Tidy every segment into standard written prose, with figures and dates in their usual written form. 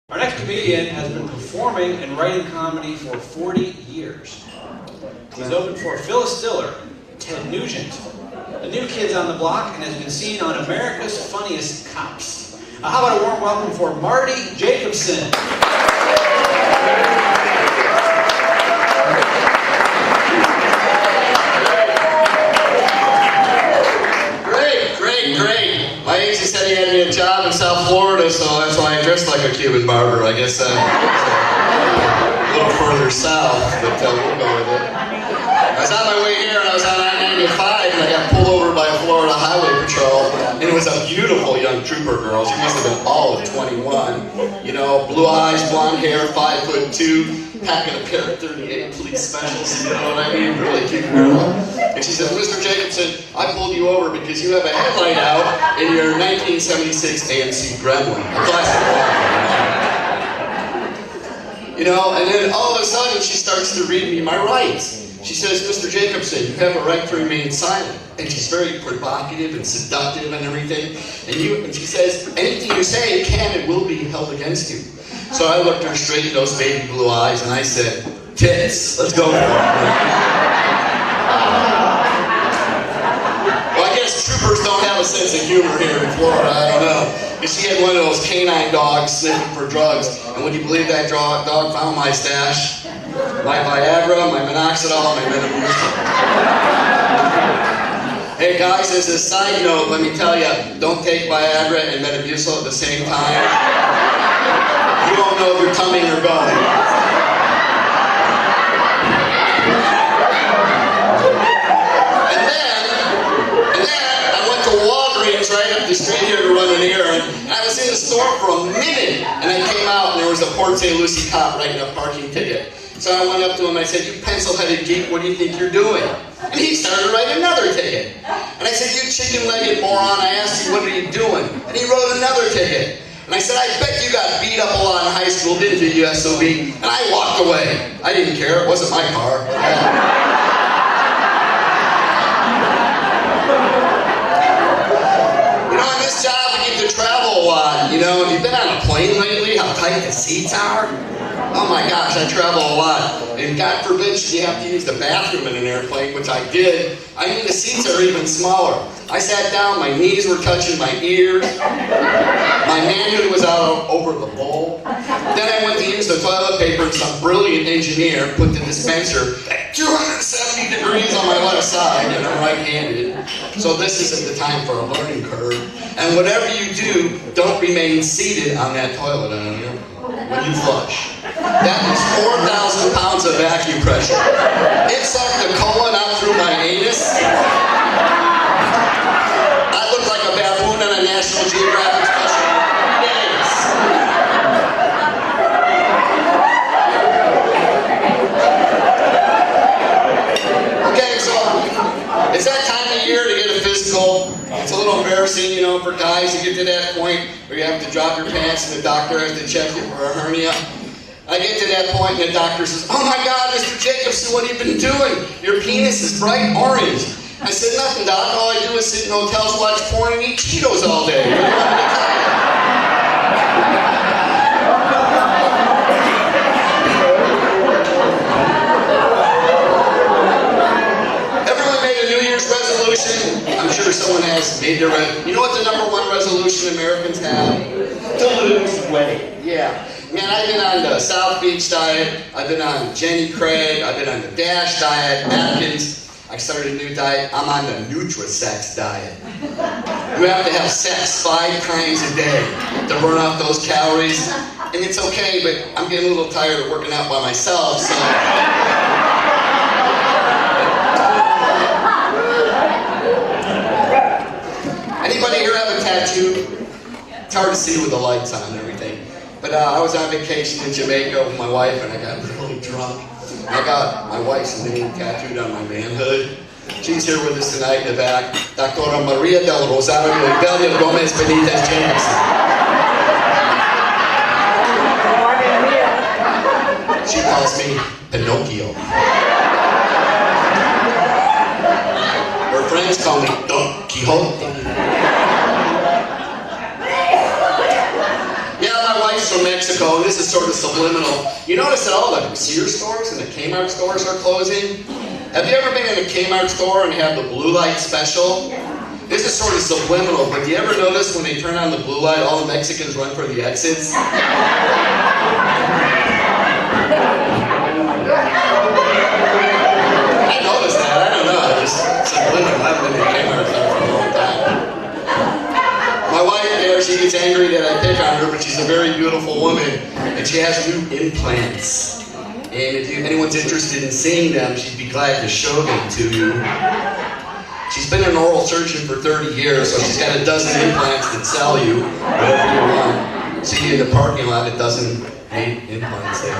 Our next comedian has been performing and writing comedy for 40 years. He's opened for Phyllis Diller, Ted Nugent, the New Kids on the Block, and has been seen on America's Funniest Cops. How about a warm welcome for Marty Jacobson? Great. My agent said he had me a job in South Florida, so that's why I dressed like a Cuban barber. I guess a little further south, but we'll go with it. I was on my way here, and I was on I-95, and I got pulled over by a Florida Highway Patrol, and it was a beautiful young trooper girl. She must have been all of 21. You know, blue eyes, blonde hair, 5'2", packing a pair of 38 police specials. You know what I mean? Really cute girl. And she says, "Mr. Jacobson, I pulled you over because you have a headlight out in your 1976 AMC Gremlin, a classic car. You know, and then all of a sudden she starts to read me my rights. She says, "Mr. Jacobson, you have a right to remain silent." And she's very provocative and seductive and everything. And she says, "Anything you say can and will be held against you." So I looked her straight in those baby blue eyes and I said, "Tits, let's go for it." Troopers don't have a sense of humor here in Florida, I don't know. Because she had one of those canine dogs sniffing for drugs, and would you believe that dog found my stash? My Viagra, my Minoxidil, my Metamucil. Hey guys, as a side note, let me tell you, don't take Viagra and Metamucil at the same time. You won't know if you're coming or going. Right up the street here to run an errand, and I was in the store for a minute, and I came out and there was a Port St. Lucie cop writing a parking ticket. So I went up to him and I said, "You pencil-headed geek, what do you think you're doing?" And he started writing another ticket. And I said, "You chicken-legged moron, I asked you, what are you doing?" And he wrote another ticket. And I said, "I bet you got beat up a lot in high school, didn't you, you SOB?" And I walked away. I didn't care, it wasn't my car. Travel a lot, you know. Have you been on a plane lately? How tight the seats are? Oh my gosh, I travel a lot. And God forbid should you have to use the bathroom in an airplane, which I did. I mean, the seats are even smaller. I sat down, my knees were touching my ears. My manhood was out over the bowl. Then I went to use the toilet paper and some brilliant engineer put the dispenser at 270 degrees on my left side, and I'm right-handed. So this isn't the time for a learning curve. And whatever you do, don't remain seated on that toilet when you flush. That was 4,000 pounds of acupressure. It sucked the colon out through my anus. I looked like a baboon on a National Geographic special for 3 days. Okay, so it's that time of year to get a physical. It's a little embarrassing, you know, for guys to get to that point where you have to drop your pants and the doctor has to check you for a hernia. I get to that point and the doctor says, "Oh my God, Mr. Jacobson, what have you been doing? Your penis is bright orange." I said, "Nothing, Doc. All I do is sit in hotels, watch porn, and eat Cheetos all day. What do you want me to tell you?" Everyone made a New Year's resolution. I'm sure someone has made their resolution. You know what the #1 resolution Americans have? To lose weight. Yeah. Man, I've been on the South Beach diet, I've been on Jenny Craig, I've been on the DASH diet, Atkins. I started a new diet, I'm on the Nutri-Sex diet. You have to have sex 5 times a day to burn off those calories. And it's okay, but I'm getting a little tired of working out by myself, so. Anybody here have a tattoo? It's hard to see with the lights on and everything. But I was on vacation in Jamaica with my wife and I got really drunk. I got my wife's name tattooed on my manhood. She's here with us tonight in the back. Dr. Maria del Rosario Delia Gomez Benitez Jameson. She calls me Pinocchio. Her friends call me Don Quixote. Mexico, and this is sort of subliminal. You notice that all the Sears stores and the Kmart stores are closing? Have you ever been in a Kmart store and have the blue light special? This is sort of subliminal, but do you ever notice when they turn on the blue light, all the Mexicans run for the exits? I noticed that. I don't know. I just subliminal. I haven't been in a Kmart store for a long time. My wife there, she gets angry that I pick on her, but she's a very beautiful woman, and she has new implants. And if anyone's interested in seeing them, she'd be glad to show them to you. She's been an oral surgeon for 30 years, so she's got a dozen implants that sell you whatever you want. See you in the parking lot, a dozen implants there.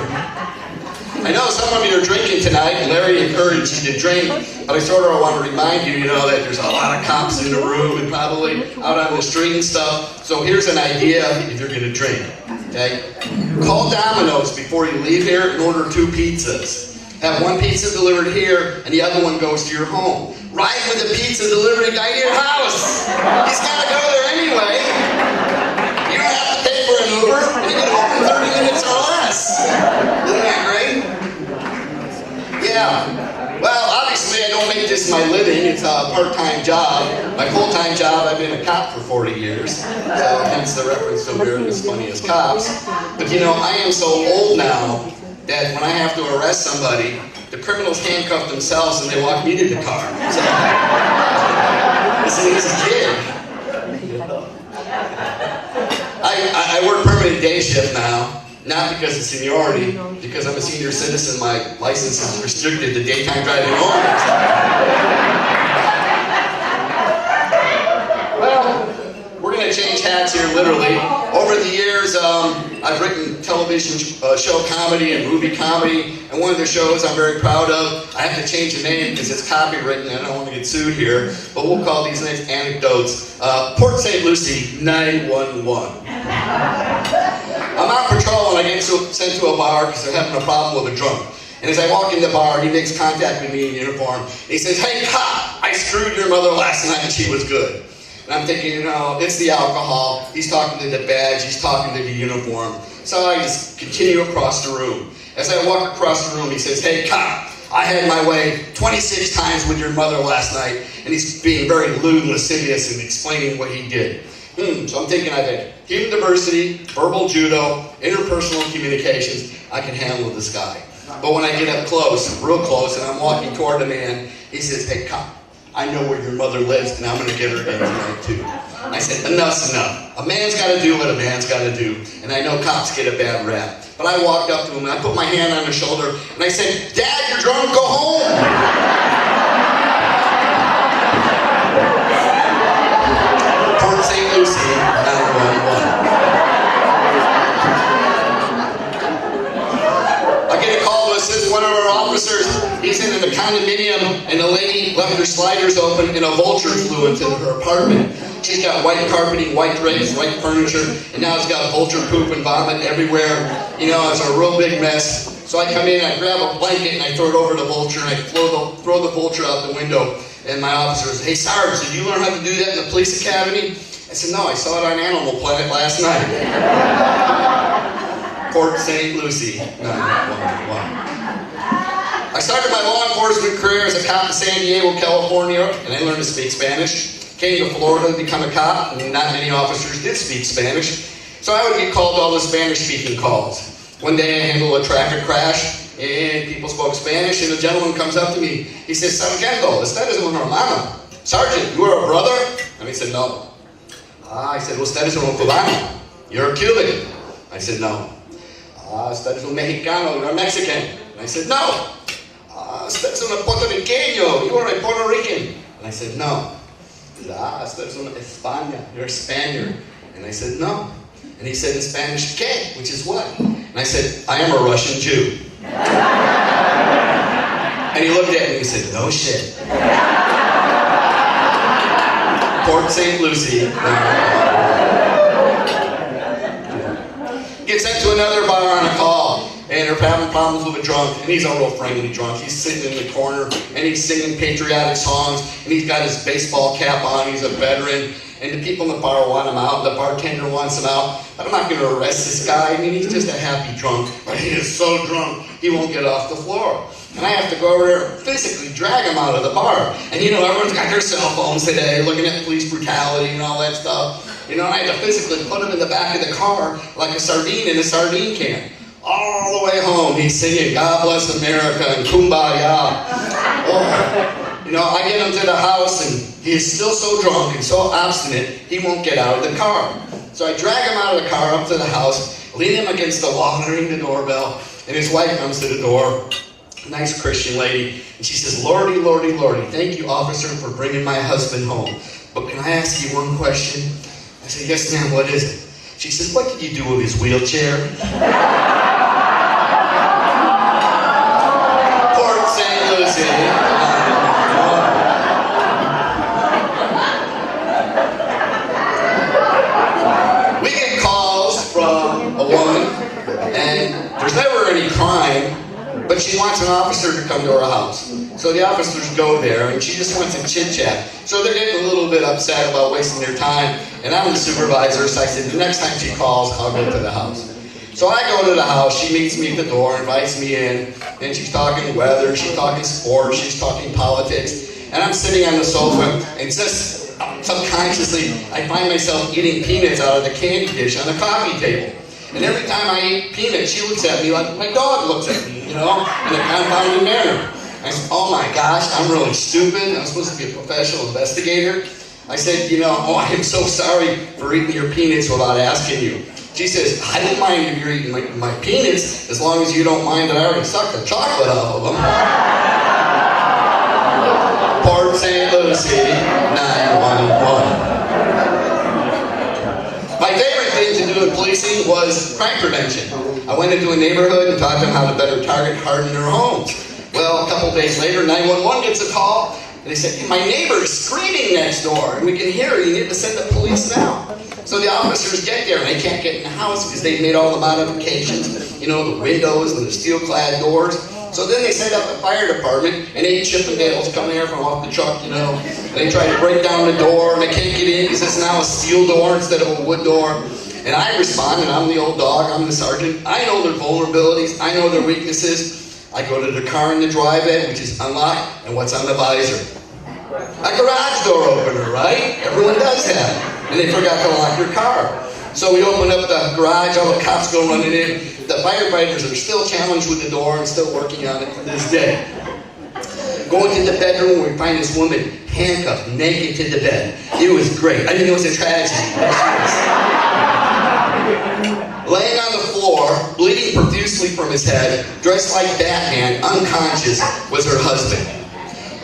I know some of you are drinking tonight, and Larry encouraged you to drink, but I want to remind you, that there's a lot of cops in the room and probably out on the street and stuff. So here's an idea if you're going to drink, okay? Call Domino's before you leave here and order 2 pizzas. Have one pizza delivered here, and the other one goes to your home. Ride with the pizza delivery guy to your house. He's got to go there anyway. You don't have to pay for an Uber, and you get home in 30 minutes or less. Isn't that great? Yeah. Well, obviously I don't make this my living. It's a part-time job. My full-time job, I've been a cop for 40 years. So hence the reference to America's Funniest Cops. But I am so old now that when I have to arrest somebody, the criminals handcuff themselves and they walk me to the car. So, it's an easy gig. I work permanent day shift now, not because of seniority, because I'm a senior citizen. My license is restricted to daytime driving only. Well, we're going to change hats here, literally. Over the years, I've written television show comedy and movie comedy, and one of the shows I'm very proud of, I have to change the name because it's copywritten and I don't want to get sued here, but we'll call these names anecdotes. Port St. Lucie 911. I'm on patrol and I get sent to a bar because they're having a problem with a drunk. And as I walk in the bar, he makes contact with me in uniform. And he says, "Hey cop, I screwed your mother last night and she was good." And I'm thinking, it's the alcohol. He's talking to the badge. He's talking to the uniform. So I just continue across the room. As I walk across the room, he says, "Hey, cop, I had my way 26 times with your mother last night." And he's being very lewd and lascivious and explaining what he did. So I'm thinking I've had human diversity, verbal judo, interpersonal communications. I can handle this guy. But when I get up close, real close, and I'm walking toward the man, he says, "Hey, cop, I know where your mother lives, and I'm going to get her in tonight, too." I said, "Enough's enough. A man's got to do what a man's got to do." And I know cops get a bad rap. But I walked up to him, and I put my hand on his shoulder, and I said, "Dad, you're drunk, go home." Port St. Lucie, 911. I get a call that says one of our officers, he's in the condominium, and the lady left her sliders open, and a vulture flew into her apartment. She's got white carpeting, white drapes, white furniture, and now it's got vulture poop and vomit everywhere. It's a real big mess. So I come in, I grab a blanket, and I throw it over the vulture, and I throw the vulture out the window. And my officer says, "Hey, Sarge, did you learn how to do that in the police academy?" I said, "No, I saw it on Animal Planet last night." Port St. Lucie, 911. I started my law enforcement career as a cop in San Diego, California, and I learned to speak Spanish. Came to Florida to become a cop, and not many officers did speak Spanish. So I would get called all the Spanish-speaking calls. One day I handled a traffic crash, and people spoke Spanish, and a gentleman comes up to me. He says, "Sargento, usted es un hermano." "Sergeant, you are a brother?" And I said, "No." I said, "Usted es un cubano. You're a Cuban." I said, "No." "Usted es un mexicano. You're a Mexican." And I said, "No." "Usted es un puertorriqueño. You are a Puerto Rican." And I said, "No." "Usted es un España. You're a Spaniard." And I said, "No." And he said in Spanish, "¿Qué?" Which is what? And I said, "I am a Russian Jew." And he looked at me and he said, "No shit." Port St. Lucie. Gets sent to another bar on a call, and they're having problems with a drunk, and he's a real friendly drunk. He's sitting in the corner, and he's singing patriotic songs, and he's got his baseball cap on. He's a veteran, and the people in the bar want him out, the bartender wants him out, but I'm not going to arrest this guy. I mean, he's just a happy drunk, but he is so drunk, he won't get off the floor. And I have to go over there and physically drag him out of the bar. And you know, everyone's got their cell phones today, looking at police brutality and all that stuff. You know, and I had to physically put him in the back of the car like a sardine in a sardine can. All the way home, he's singing God Bless America and Kumbaya. Oh. You know, I get him to the house and he is still so drunk and so obstinate, he won't get out of the car. So I drag him out of the car up to the house, lean him against the wall and ring the doorbell, and his wife comes to the door, a nice Christian lady, and she says, Lordy, Lordy, Lordy, thank you, officer, for bringing my husband home. But can I ask you one question? I said, yes, ma'am, what is it? She says, what did you do with his wheelchair? Port St. Lucie. We get calls from a woman, and there's never any crime, but she wants an officer to come to her house. So the officers go there, and she just wants to chit-chat. So they're getting a little bit upset about wasting their time, and I'm the supervisor, so I said, the next time she calls, I'll go to the house. So I go to the house, she meets me at the door, invites me in, and she's talking weather, she's talking sports, she's talking politics, and I'm sitting on the sofa, and just subconsciously, I find myself eating peanuts out of the candy dish on the coffee table. And every time I eat peanuts, she looks at me like my dog looks at me, you know, in a confounded manner. I said, oh my gosh, I'm really stupid. I'm supposed to be a professional investigator. I said, you know, oh, I am so sorry for eating your peanuts without asking you. She says, I don't mind if you're eating my peanuts as long as you don't mind that I already sucked the chocolate off of them. Port St. Lucie, 911. My favorite thing to do in policing was crime prevention. I went into a neighborhood and taught them how to better target harden their homes. Well, a couple days later, 911 gets a call, and they said, my neighbor is screaming next door, and we can hear her. You need to send the police now. So the officers get there, and they can't get in the house because they've made all the modifications, you know, the windows and the steel-clad doors. So then they set up the fire department, and 8 Chippendales come there from off the truck, you know, and they try to break down the door, and they can't get in because it's now a steel door instead of a wood door. And I respond, and I'm the old dog, I'm the sergeant. I know their vulnerabilities, I know their weaknesses. I go to the car in the driveway, which is unlocked, and what's on the visor? A garage door opener, right? Everyone does that. And they forgot to lock your car. So we open up the garage, all the cops go running in. The firefighters are still challenged with the door and still working on it to this day. Going to the bedroom, we find this woman handcuffed, naked to the bed. It was great. I didn't know it was a tragedy. Laying on the floor, bleeding profusely from his head, dressed like Batman, unconscious, was her husband.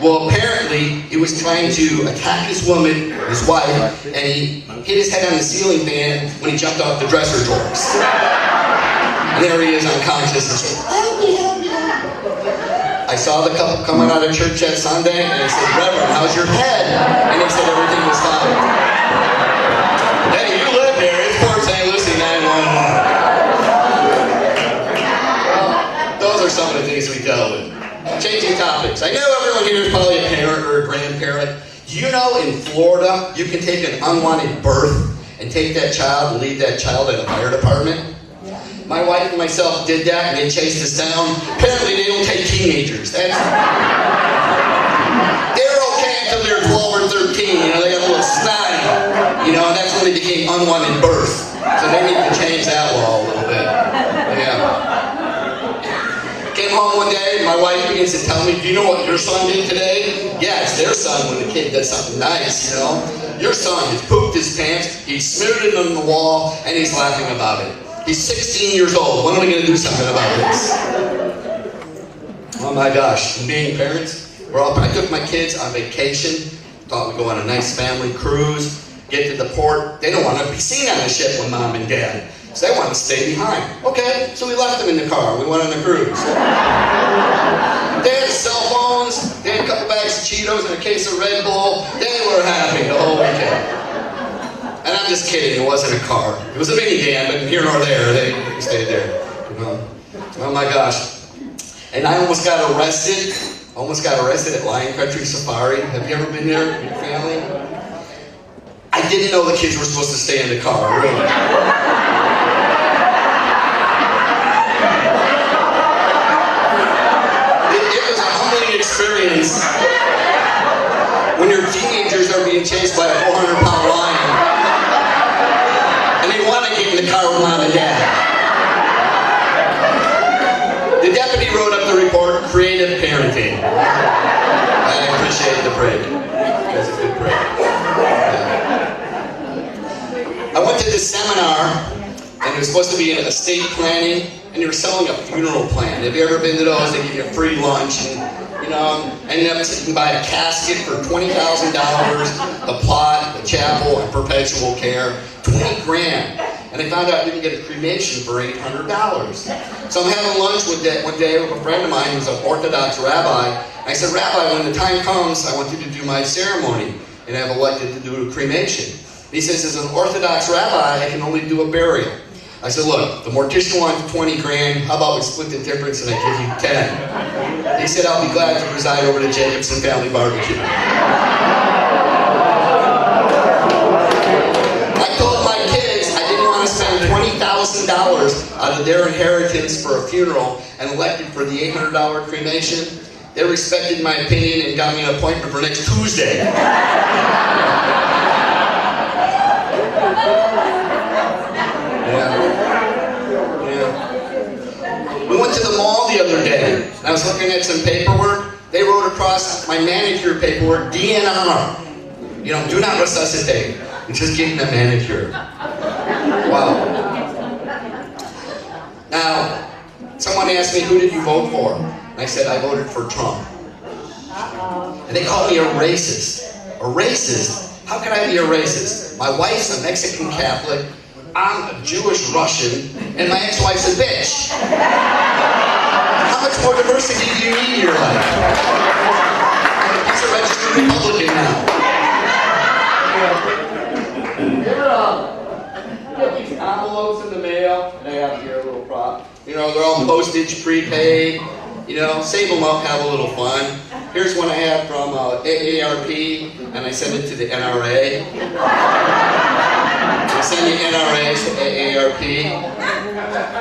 Well, apparently, he was trying to attack this woman, his wife, and he hit his head on the ceiling fan when he jumped off the dresser drawers. And there he is, unconscious, and said, help me, help me, help me. I saw the couple coming out of church that Sunday, and I said, Reverend, how's your head? And they said everything was fine. Hey, you live there, it's Port St. Lucie 911. Those are some of the things we dealt with. Changing topics. I know everyone here is probably a parent or a grandparent. Do you know in Florida, you can take an unwanted birth and take that child and leave that child at a fire department? My wife and myself did that, and they chased us down. Apparently, they don't take teenagers. They're okay until they're 12 or 13. You know, they got a little snotty. You know, and that's when they became unwanted birth. So they need to change that law a little bit. Yeah. Came home one day, my wife begins to tell me, do you know what your son did today? Yeah, it's their son when the kid does something nice, you know. Your son has pooped his pants, he smeared it on the wall, and he's laughing about it. He's 16 years old. When are we going to do something about this? Oh my gosh, and being parents, I took my kids on vacation, thought we'd go on a nice family cruise, get to the port. They don't want to be seen on the ship with mom and dad. So they want to stay behind. Okay, so we left them in the car. We went on the cruise. They had cell phones. They had a couple bags of Cheetos and a case of Red Bull. They were happy the whole weekend. And I'm just kidding. It wasn't a car. It was a minivan, but here nor there, they stayed there. You know? Oh my gosh. And I almost got arrested. Almost got arrested at Lion Country Safari. Have you ever been there with your family? I I didn't know the kids were supposed to stay in the car, really. It was a humbling experience when your teenagers are being chased by a 400-pound lion and they want to get in the car with mom and dad. The deputy wrote up the report, creative parenting. I appreciate the break. That's a good break. I went to this seminar, and it was supposed to be in estate planning, and they were selling a funeral plan. Have you ever been to those? They give you a free lunch, and ended up sitting by a casket for $20,000, the plot, the chapel, and perpetual care, $20 grand. And I found out I didn't get a cremation for $800. So I'm having lunch one day with a friend of mine who's an Orthodox rabbi. I said, Rabbi, when the time comes, I want you to do my ceremony, and I've elected to do a cremation. He says, as an Orthodox rabbi, I can only do a burial. I said, look, the mortician wants 20 grand, how about we split the difference and I give you 10? He said, I'll be glad to preside over the Jacobson family barbecue. I told my kids I didn't want to spend $20,000 out of their inheritance for a funeral and elected for the $800 cremation. They respected my opinion and got me an appointment for next Tuesday. We went to the mall the other day, and I was looking at some paperwork. They wrote across my manicure paperwork, DNR. Do not resuscitate. It's just getting a manicure. Wow. Now, someone asked me, who did you vote for? And I said, I voted for Trump. And they called me a racist. A racist? How can I be a racist? My wife's a Mexican Catholic, I'm a Jewish Russian, and my ex-wife's a bitch. How much more diversity do you need in your life? He's a registered Republican now. Get these envelopes in the mail, and I have here a little prop. They're all postage, prepaid. Save them up, have a little fun. Here's one I have from AARP, and I send it to the NRA. I send the NRA to AARP.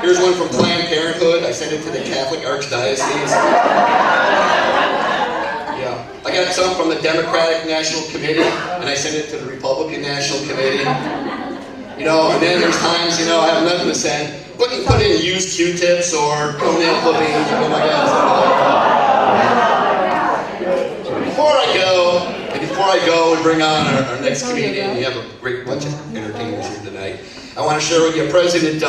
Here's one from Planned Parenthood. I send it to the Catholic Archdiocese. Yeah. I got some from the Democratic National Committee, and I send it to the Republican National Committee. And then there's times, I have nothing to send. Put in used Q-tips or toenail clippings or my God. Before I go and bring on our next comedian, we have a great bunch of entertainers here tonight. I want to share with you, President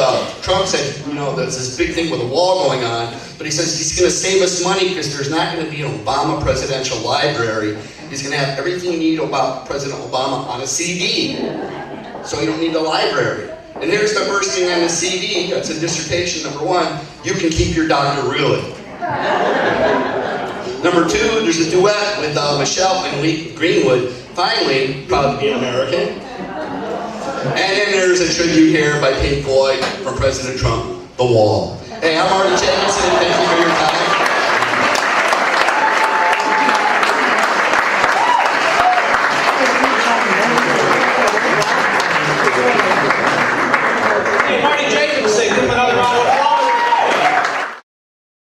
Trump said, there's this big thing with a wall going on, but he says he's going to save us money because there's not going to be an Obama presidential library. He's going to have everything you need about President Obama on a CD, so you don't need a library. And here's the first thing on the CD, that's a dissertation, number 1, you can keep your doctor really. Number 2, there's a duet with Michelle and Lee Greenwood, finally, proud to be an American. And then there's a tribute here by Pink Floyd from President Trump, The Wall. Hey, I'm Marty Jacobson, thank you for your